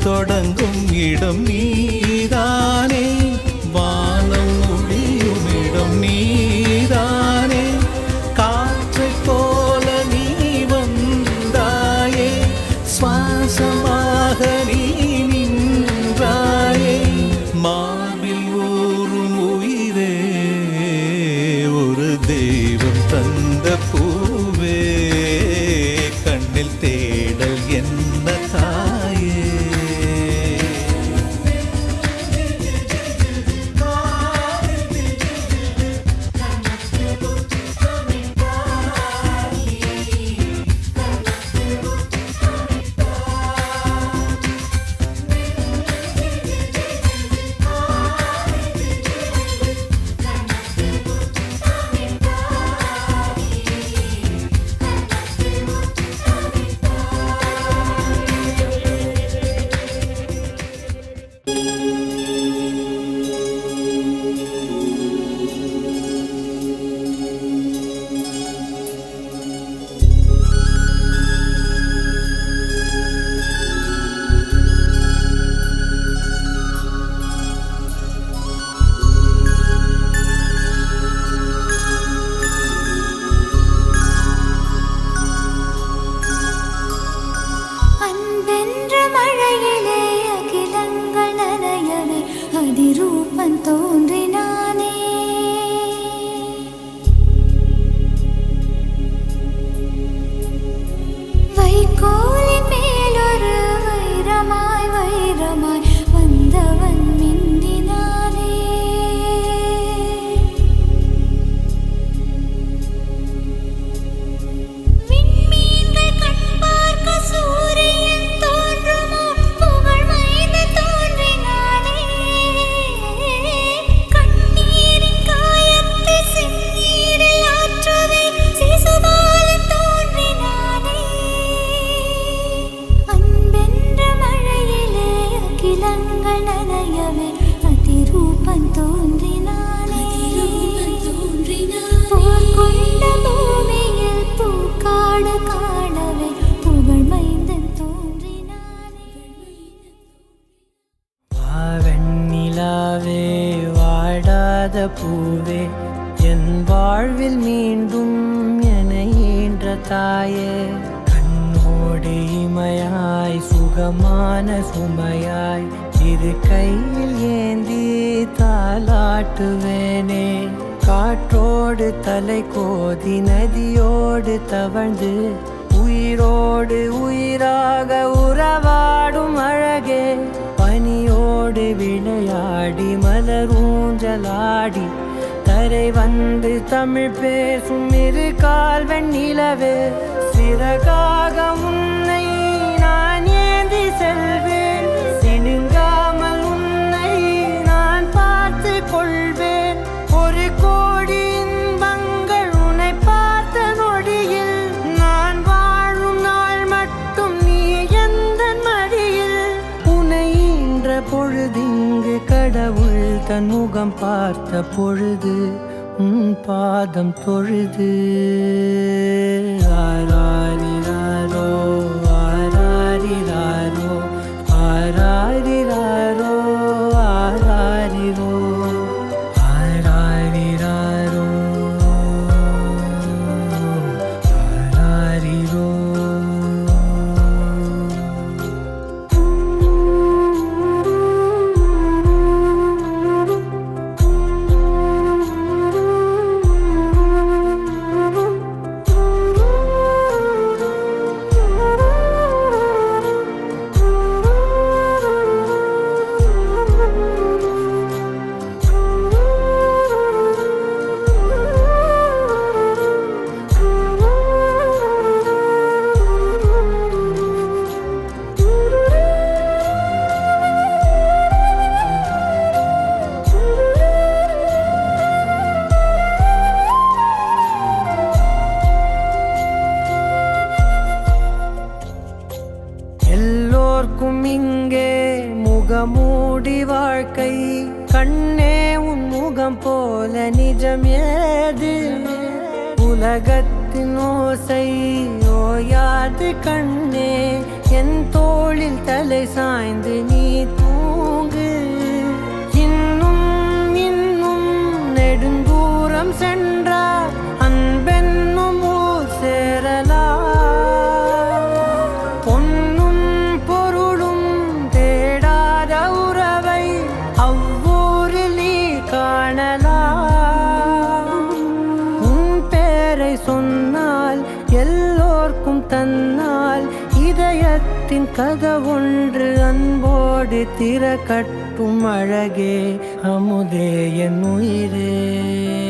தொடங்கும் இடம் நீதானே, வானம் ஒளியும் இடம் நீதானே, காற்றைப் போல நீ வந்தாயே, சுவாசமாக நீ நின்றாயே, மார்பில் ஊறும் உயிரே, ஒரு தெய்வம் தந்த பூவே, கண்ணில் தேடல் என்ன தாயே. பூவே என் வாழ்வில் மீண்டும் என ஈன்ற தாயே, கண்ணோடு இமையாய் சுகமான சுமையாய் இரு கையில் ஏந்தி தாலாட்டுவேனே, காற்றோடு தலை கோதி நதியோடு தவழ்ந்து உயிரோடு உயிராக உறவாடும் அழகே, பனியோடு விளையாடி மலரூஞ்சலாடி தரை வந்து தமிழ் பேசும் இரு கால்வன் நிலவே, சிறகாக உன்னை நான் ஏந்தி செல்வேன், சினுங்காமல் உன்னை நான் பார்த்து கொள்வேன், ஒரு கோடி இன்பங்கள் உன்னை பார்த்த நொடியில், நான் வாழும் நாள் மட்டும் நீ எந்த மடியில், உன்னை ஈன்ற பொழுதிங்கு கடவுள் தன் முகம் பார்த்த பொழுது உன் பாதம் தொழுது. ஆராரிராரோ ஆராரிராரோ ஆராரிராரோ ஆராரிரோ ஆராரிராரோ ஆராரிரோ. எல்லோர்க்கும் இங்கே முகமூடி வாழ்க்கை, கண்ணே உன் முகம் போல நிஜம் ஏது, உலகத்தின் ஓசை ஓயாது கண்ணே, என் தோளில் தலை சாய்ந்து நீ தூங்கு. இன்னும் இன்னும் நெடுந்தூரம் சென்றார் அன்பென்னும் ஊர் சேரலாம். பொன்னும் பொருளும் தேடாத உறவை அவ்வூரில் நீ காணலாம். உன் பேரை சொன்னால் எல்லோர்க்கும் தன்னால் இதயத்தின் கதவொன்று அன்போடு திறக்கட்டும். அழகே அமுதே என் உயிரே.